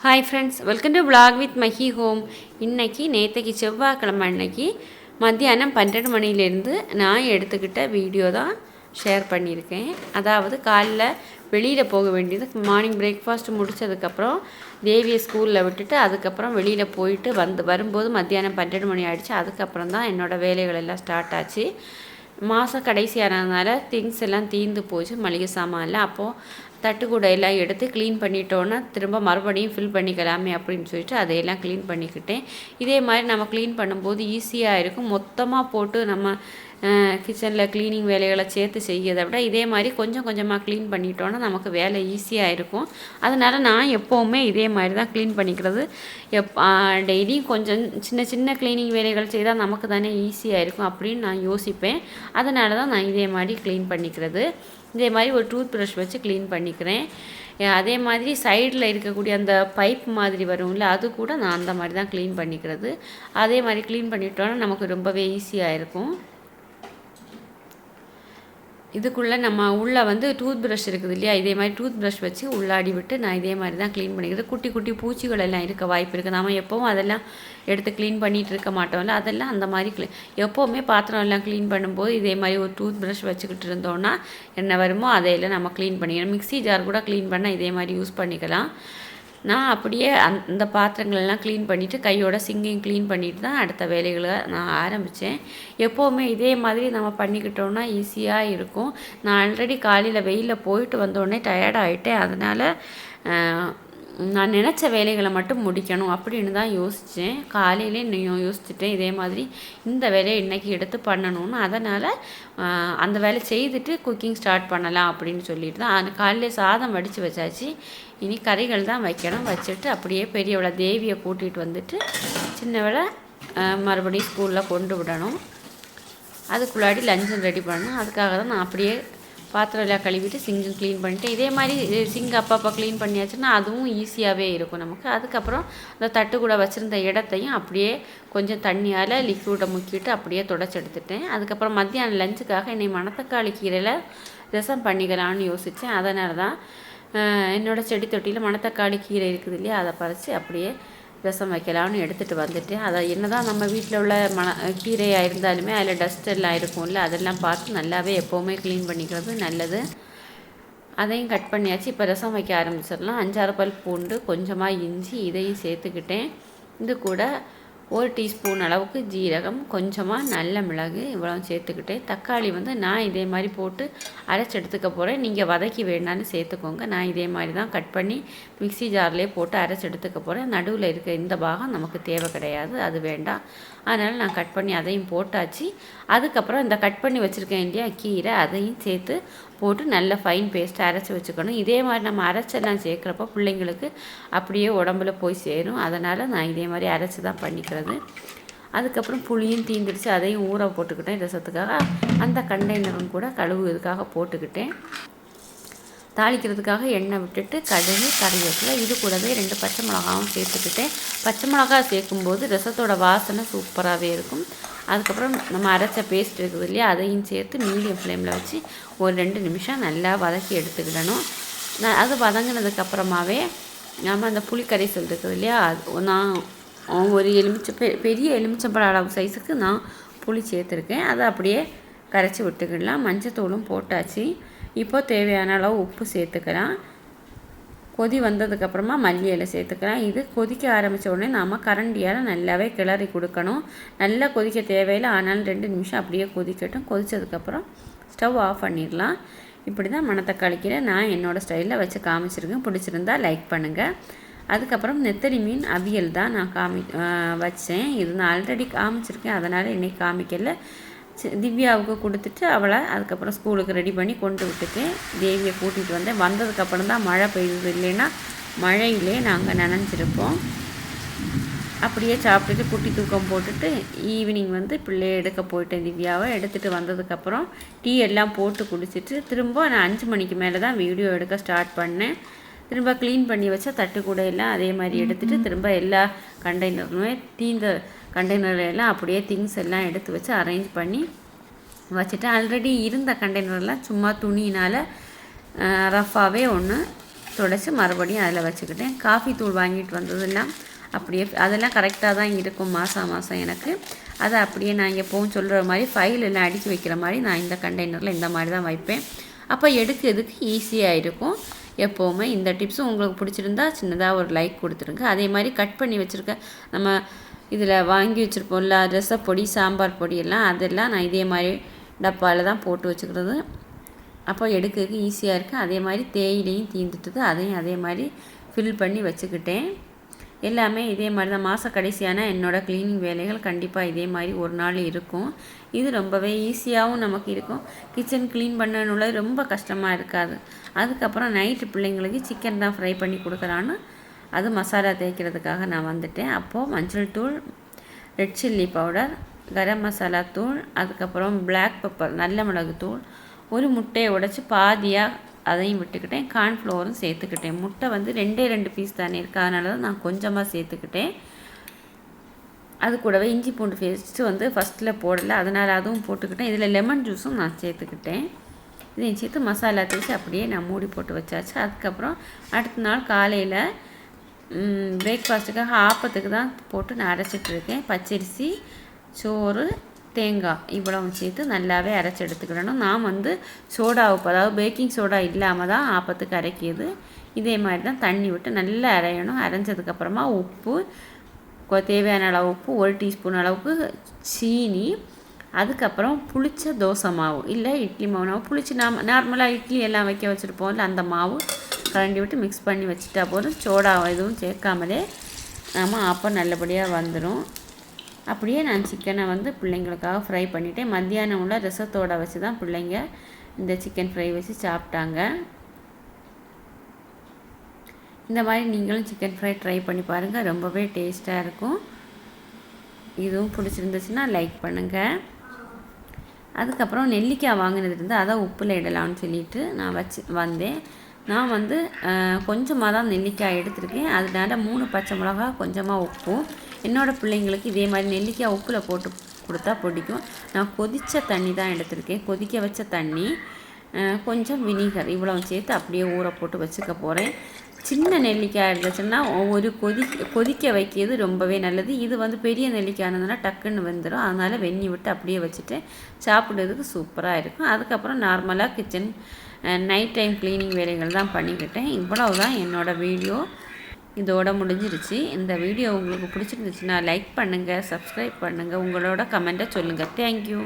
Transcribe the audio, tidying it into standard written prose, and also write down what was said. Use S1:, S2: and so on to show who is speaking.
S1: Hi friends, welcome to vlog with Mahi home. இன்றைக்கி நேற்றைக்கு செவ்வாய்க்கிழமை அன்னைக்கு மத்தியானம் 12 மணிலேருந்து நான் எடுத்துக்கிட்ட வீடியோ தான் ஷேர் பண்ணியிருக்கேன். அதாவது காலைல வெளியில் போக வேண்டியது, மார்னிங் பிரேக்ஃபாஸ்ட் முடித்ததுக்கப்புறம் தேவியை ஸ்கூலில் விட்டுட்டு அதுக்கப்புறம் வெளியில் போயிட்டு வரும்போது மத்தியானம் 12 மணி ஆகிடுச்சு. அதுக்கப்புறம் தான் என்னோடய வேலைகள் எல்லாம் ஸ்டார்ட் ஆச்சு. மாதம் கடைசி ஆனதுனால திங்ஸ் எல்லாம் தீர்ந்து போச்சு, மளிகை சாமான்லாம். அப்போது தட்டுக்கூடை எல்லாம் எடுத்து க்ளீன் பண்ணிட்டோன்னா திரும்ப மறுபடியும் ஃபில் பண்ணிக்கலாமே அப்படின்னு சொல்லிட்டு அதையெல்லாம் க்ளீன் பண்ணிக்கிட்டேன். இதே மாதிரி நம்ம க்ளீன் பண்ணும்போது ஈஸியாக இருக்கும். மொத்தமாக போட்டு நம்ம கிச்சனில் க்ளீனிங் வேலைகளை சேர்த்து செய்யதை விட இதே மாதிரி கொஞ்சம் கொஞ்சமாக க்ளீன் பண்ணிட்டோன்னா நமக்கு வேலை ஈஸியாக இருக்கும். அதனால் நான் எப்போவுமே இதே மாதிரி தான் க்ளீன் பண்ணிக்கிறது. டெய்லியும் கொஞ்சம் சின்ன சின்ன க்ளீனிங் வேலைகள் செய்தால் நமக்கு தானே ஈஸியாக இருக்கும் அப்படின்னு நான் யோசிப்பேன். அதனால தான் நான் இதே மாதிரி க்ளீன் பண்ணிக்கிறது. இதே மாதிரி ஒரு டூத் ப்ரஷ் வச்சு க்ளீன் பண்ணிக்கிறேன். அதே மாதிரி சைடில் இருக்கக்கூடிய அந்த பைப் மாதிரி வரும்ல, அது கூட நான் அந்த மாதிரி தான் க்ளீன் பண்ணிக்கிறது. அதே மாதிரி க்ளீன் பண்ணிட்டோன்னா நமக்கு ரொம்பவே ஈஸியாக இருக்கும். இதுக்குள்ளே நம்ம உள்ளே வந்து டூத் ப்ரஷ் இருக்குது இல்லையா, இதே மாதிரி டூத் ப்ரஷ் வச்சு உள்ளாடி விட்டு நான் இதே மாதிரி தான் க்ளீன் பண்ணிக்கிறது. குட்டி குட்டி பூச்சிகள் எல்லாம் இருக்க வாய்ப்பு இருக்குது. நம்ம எப்போவும் அதெல்லாம் எடுத்து க்ளீன் பண்ணிகிட்டு இருக்க மாட்டோம்ல, அதெல்லாம் அந்த மாதிரி எப்போவுமே பாத்திரம் எல்லாம் க்ளீன் பண்ணும்போது இதே மாதிரி ஒரு டூத் ப்ரஷ் வச்சுக்கிட்டு இருந்தோன்னா என்ன வருமோ அதையெல்லாம் நம்ம க்ளீன் பண்ணிக்கணும். மிக்ஸி ஜார் கூட க்ளீன் பண்ணால் இதே மாதிரி யூஸ் பண்ணிக்கலாம். நான் அப்படியே அந்த பாத்திரங்களெல்லாம் க்ளீன் பண்ணிவிட்டு கையோட சிங்கையும் க்ளீன் பண்ணிவிட்டு தான் அடுத்த வேலைகளை நான் ஆரம்பித்தேன். எப்போவுமே இதே மாதிரி நம்ம பண்ணிக்கிட்டோன்னா ஈஸியாக இருக்கும். நான் ஆல்ரெடி காலையில் வெயிலில் போயிட்டு வந்தோடனே டயர்டாகிட்டேன். அதனால் நான் நினச்ச வேலைகளை மட்டும் முடிக்கணும் அப்படின்னு தான் யோசித்தேன். காலையிலே இன்னும் யோசிச்சுட்டேன் இதே மாதிரி இந்த வேலையை இன்றைக்கி எடுத்து பண்ணணும்னு. அதனால் அந்த வேலை செய்துட்டு குக்கிங் ஸ்டார்ட் பண்ணலாம் அப்படின்னு சொல்லிட்டு தான் காலையிலே சாதம் வடித்து வச்சாச்சு. இனி கறிகள் தான் வைக்கணும். வச்சுட்டு அப்படியே பெரியவளை தேவியை கூட்டிகிட்டு வந்துட்டு சின்னவளை மறுபடியும் ஸ்கூலில் கொண்டு விடணும். அதுக்குள்ளாடி லஞ்சம் ரெடி பண்ணணும். அதுக்காக தான் நான் அப்படியே பாத்திரம் எல்லாம் கழுவிட்டு சிங்கும் க்ளீன் பண்ணிவிட்டு இதே மாதிரி சிங்க் அப்பப்போ க்ளீன் பண்ணியாச்சுன்னா அதுவும் ஈஸியாகவே இருக்கும் நமக்கு. அதுக்கப்புறம் அந்த தட்டு கூட வச்சுருந்த இடத்தையும் அப்படியே கொஞ்சம் தண்ணியால் லிக்விடை முக்கிட்டு அப்படியே தொடச்சி எடுத்துட்டேன். அதுக்கப்புறம் மத்தியானம் லஞ்சுக்காக என்னை மணத்தக்காளி கீரையில் ரசம் பண்ணிக்கலான்னு யோசித்தேன். அதனால தான் என்னோடய செடி தொட்டியில் மணத்தக்காளி கீரை இருக்குது இல்லையா, அதை பறித்து அப்படியே ரசம் வைக்கலாம்னு எடுத்துகிட்டு வந்துட்டேன். அதை என்ன தான் நம்ம வீட்டில் உள்ள கீரையாக இருந்தாலுமே அதில் டஸ்ட் எல்லாம் இருக்கும்ல, அதெல்லாம் பார்த்து நல்லாவே எப்போவுமே க்ளீன் பண்ணிக்கிறது நல்லது. அதையும் கட் பண்ணியாச்சு. இப்போ ரசம் வைக்க ஆரம்பிச்சிடலாம். 5-6 பல் பூண்டு, கொஞ்சமாக இஞ்சி, இதையும் சேர்த்துக்கிட்டேன். இது கூட 1 டீஸ்பூன் அளவுக்கு ஜீரகம், கொஞ்சமாக நல்ல மிளகு இவ்வளோ சேர்த்துக்கிட்டேன். தக்காளி வந்து நான் இதே மாதிரி போட்டு அரைச்சி எடுத்துக்க போகிறேன். நீங்கள் வதக்கி வேணாலும் சேர்த்துக்கோங்க. நான் இதே மாதிரி தான் கட் பண்ணி மிக்ஸி ஜார்லேயே போட்டு அரைச்சி எடுத்துக்க போகிறேன். நடுவில் இருக்க இந்த பாகம் நமக்கு தேவை கிடையாது, அது வேண்டாம். அதனால் நான் கட் பண்ணி அதையும் போட்டாச்சு. அதுக்கப்புறம் இந்த கட் பண்ணி வச்சுருக்கேன் இல்லையா கீரை, அதையும் சேர்த்து போட்டு நல்ல ஃபைன் பேஸ்ட்டை அரைச்சி வச்சுக்கணும். இதே மாதிரி நம்ம அரைச்செல்லாம் சேர்க்குறப்போ பிள்ளைங்களுக்கு அப்படியே உடம்புல போய் சேரும். அதனால் நான் இதே மாதிரி அரைச்சி தான் பண்ணிக்கிறது. அதுக்கப்புறம் புளியும் தீந்துடுச்சு, அதையும் ஊற போட்டுக்கிட்டேன் ரசத்துக்காக. அந்த கண்டெய்னரும் கூட கழுவுறதுக்காக போட்டுக்கிட்டேன். தாளிக்கிறதுக்காக எண்ணெய் விட்டுட்டு கடுகு, கறிவேப்பிலை, இது கூடவே 2 பச்சை மிளகாவும் சேர்த்துக்கிட்டேன். பச்சை மிளகா சேர்க்கும்போது ரசத்தோட வாசனை சூப்பராகவே இருக்கும். அதுக்கப்புறம் நம்ம அரைச்ச பேஸ்ட் இருக்குது இல்லையா, அதையும் சேர்த்து மீடியம் ஃப்ளேமில் வச்சு ஒரு 2 நிமிஷம் நல்லா வதக்கி எடுத்துக்கிடணும். அது வதங்கினதுக்கப்புறமாவே நம்ம அந்த புளி கரைசல் இருக்குது இல்லையா, நான் ஒரு பெரிய எலுமிச்சம்பழம் அளவு சைஸுக்கு நான் புளி சேர்த்துருக்கேன். அதை அப்படியே கரைச்சி விட்டுக்கிடலாம். மஞ்சத்தூளும் போட்டாச்சு. இப்போ தேவையான அளவு உப்பு சேர்த்துக்கலாம். கொதி வந்ததுக்கப்புறமா மல்லி இலை சேர்த்துக்கலாம். இது கொதிக்க ஆரம்பித்த உடனே நாம் கரண்டியால் நல்லாவே கிளறி கொடுக்கணும். நல்லா கொதிக்க தேவையில்லை, ஆனாலும் 2 நிமிஷம் அப்படியே கொதிக்கட்டும். கொதித்ததுக்கப்புறம் ஸ்டவ் ஆஃப் பண்ணிடலாம். இப்படி தான் மணத்தக்காளி கீரை நான் என்னோடய ஸ்டைலில் வச்சு காமிச்சிருக்கேன். பிடிச்சிருந்தால் லைக் பண்ணுங்கள். அதுக்கப்புறம் நெத்தலி மீன் அவியல் தான் நான் வச்சேன். இது நான் ஆல்ரெடி காமிச்சிருக்கேன், அதனால் இன்றைக்கி காமிக்கல. திவ்யாவுக்கு கொடுத்துட்டு அவளை அதுக்கப்புறம் ஸ்கூலுக்கு ரெடி பண்ணி கொண்டு விட்டுட்டேன். தேவியை கூட்டிகிட்டு வந்தேன். வந்ததுக்கப்புறம் தான் மழை பெய்யுது, இல்லைன்னா மழையிலே நாங்கள் நனைஞ்சிருப்போம். அப்படியே சாப்பிட்டுட்டு குட்டி தூக்கம் போட்டுட்டு ஈவினிங் வந்து பிள்ளையை எடுக்க போயிட்டேன். திவ்யாவை எடுத்துகிட்டு வந்ததுக்கப்புறம் டீ எல்லாம் போட்டு குடிச்சிட்டு திரும்ப நான் 5 மணிக்கு மேலே தான் வீடியோ எடுக்க ஸ்டார்ட் பண்ணேன். திரும்ப க்ளீன் பண்ணி வச்சா தட்டு கூட எல்லாம் அதே மாதிரி எடுத்துகிட்டு திரும்ப எல்லா கண்டெய்னருமே தீந்த கண்டெய்னரெல்லாம் அப்படியே திங்ஸ் எல்லாம் எடுத்து வச்சு அரேஞ்ச் பண்ணி வச்சுட்டு ஆல்ரெடி இருந்த கண்டெய்னர்லாம் சும்மா துணியினால் ரஃபாகவே ஒன்று துடைச்சி மறுபடியும் அதில் வச்சுக்கிட்டேன். காஃபி தூள் வாங்கிட்டு வந்ததெல்லாம் அப்படியே அதெல்லாம் கரெக்டாக தான் இருக்கும் மாதம் எனக்கு. அதை அப்படியே நான் எப்போவும் சொல்கிற மாதிரி ஃபைலெல்லாம் அடுக்கி வைக்கிற மாதிரி நான் இந்த கண்டெய்னரில் இந்த மாதிரி தான் வைப்பேன். அப்போ எடுக்கிறதுக்கு ஈஸியாக இருக்கும். எப்போவுமே இந்த டிப்ஸும் உங்களுக்கு பிடிச்சிருந்தா சின்னதாக ஒரு லைக் கொடுத்துருங்க. அதே மாதிரி கட் பண்ணி வச்சுருக்க நம்ம இதில் வாங்கி வச்சுருப்போம்ல ரசப்பொடி, சாம்பார் பொடி எல்லாம் அதெல்லாம் நான் இதே மாதிரி டப்பாவில் தான் போட்டு வச்சுக்கிறது. அப்போ எடுக்கிறதுக்கு ஈஸியாக இருக்குது. அதே மாதிரி தேயிலையும் தீந்துட்டுது, அதையும் அதே மாதிரி ஃபில் பண்ணி வச்சுக்கிட்டேன். எல்லாமே இதே மாதிரி தான். மாத கடைசியான என்னோடய க்ளீனிங் வேலைகள் கண்டிப்பாக இதே மாதிரி ஒரு நாள் இருக்கும். இது ரொம்பவே ஈஸியாகவும் நமக்கு இருக்கும். கிச்சன் க்ளீன் பண்ணணுள்ள ரொம்ப கஷ்டமாக இருக்காது. அதுக்கப்புறம் நைட்டு பிள்ளைங்களுக்கு சிக்கன் தான் ஃப்ரை பண்ணி கொடுக்குறான்னு அது மசாலா தேய்க்கிறதுக்காக நான் வந்துட்டேன். அப்போது மஞ்சள் தூள், red chilli powder, garam masala தூள், அதுக்கப்புறம் பிளாக் பெப்பர், நல்ல மிளகு தூள், ஒரு முட்டையை உடைச்சி பாதியாக அதையும் விட்டுக்கிட்டேன். கார்ன்ஃப்ளவரும் சேர்த்துக்கிட்டேன். முட்டை வந்து 2 பீஸ் தானே இருக்குது, அதனால தான் நான் கொஞ்சமாக சேர்த்துக்கிட்டேன். அது கூடவே இஞ்சி பூண்டு பேஸ்ட்டு வந்து ஃபஸ்ட்டில் போடலை, அதனால் அதுவும் போட்டுக்கிட்டேன். இதில் லெமன் ஜூஸும் நான் சேர்த்துக்கிட்டேன். இதையும் சேர்த்து மசாலா தேய்ச்சி அப்படியே நான் மூடி போட்டு வச்சாச்சு. அதுக்கப்புறம் அடுத்த நாள் காலையில் பிரேக்ஃபாஸ்ட்டுக்காக ஆப்பத்துக்கு தான் போட்டு நான் அரைச்சிட்ருக்கேன். பச்சரிசி, சோறு, தேங்காய் இவ்வளவு சேர்த்து நல்லாவே அரைச்சி எடுத்துக்கிடணும். நான் வந்து சோடா உப்பு, அதாவது பேக்கிங் சோடா இல்லாமல் தான் ஆப்பத்துக்கு அரைக்கிது. இதே மாதிரி தான் தண்ணி விட்டு நல்லா அரையணும். அரைஞ்சதுக்கப்புறமா உப்பு, தேவையான அளவு உப்பு, 1 டீஸ்பூன் அளவுக்கு சீனி, அதுக்கப்புறம் புளிச்ச தோசை மாவு இல்லை இட்லி மாவு, புளிச்சு நார்மலாக இட்லி எல்லாம் வைக்க வச்சுருப்போம்ல அந்த மாவு கரண்டி விட்டு மிக்ஸ் பண்ணி வச்சுட்டா போதும். சோடா எதுவும் சேர்க்காமலே நம்ம ஆப்பம் நல்லபடியாக வந்துடும். அப்படியே நான் சிக்கனை வந்து பிள்ளைங்களுக்காக ஃப்ரை பண்ணிவிட்டேன். மத்தியானம் உள்ள ரசத்தோடு வச்சு தான் பிள்ளைங்க இந்த சிக்கன் ஃப்ரை வச்சு சாப்பிட்டாங்க. இந்த மாதிரி நீங்களும் சிக்கன் ஃப்ரை ட்ரை பண்ணி பாருங்கள், ரொம்பவே டேஸ்ட்டாக இருக்கும். இதுவும் பிடிச்சிருந்துச்சுன்னா லைக் பண்ணுங்கள். அதுக்கப்புறம் நெல்லிக்காய் வாங்கினது இருந்து அதை உப்பில் இடலாம்னு சொல்லிட்டு நான் வந்தேன். நான் வந்து கொஞ்சமாக தான் நெல்லிக்காய் எடுத்திருக்கேன். அதனால 3 பச்சை மிளகா, கொஞ்சமாக உப்பு. என்னோடய பிள்ளைங்களுக்கு இதே மாதிரி நெல்லிக்காய் உப்பில் போட்டு கொடுத்தா பிடிக்கும். நான் கொதித்த தண்ணி தான் எடுத்திருக்கேன், கொதிக்க வச்ச தண்ணி, கொஞ்சம் வினிகர் இவ்வளோ சேர்த்து அப்படியே ஊற போட்டு வச்சுக்க போகிறேன். சின்ன நெல்லிக்காய் இருந்துச்சுன்னா கொதிக்க வைக்கிறது ரொம்பவே நல்லது. இது வந்து பெரிய நெல்லிக்காய் இருந்ததுன்னா டக்குன்னு வெந்துடும். அதனால் வெந்நி விட்டு அப்படியே வச்சுட்டு சாப்பிட்றதுக்கு சூப்பராக இருக்கும். அதுக்கப்புறம் நார்மலாக கிச்சன் நைட் டைம் க்ளீனிங் வேலைகள் தான் பண்ணிக்கிட்டேன். இவ்வளவு தான் என்னோடய வீடியோ, இதோட முடிஞ்சிருச்சு. இந்த வீடியோ உங்களுக்கு பிடிச்சிருந்துச்சுன்னா லைக் பண்ணுங்கள், சப்ஸ்கிரைப் பண்ணுங்கள், உங்களோட கமெண்ட்டை சொல்லுங்கள். தேங்க்யூ.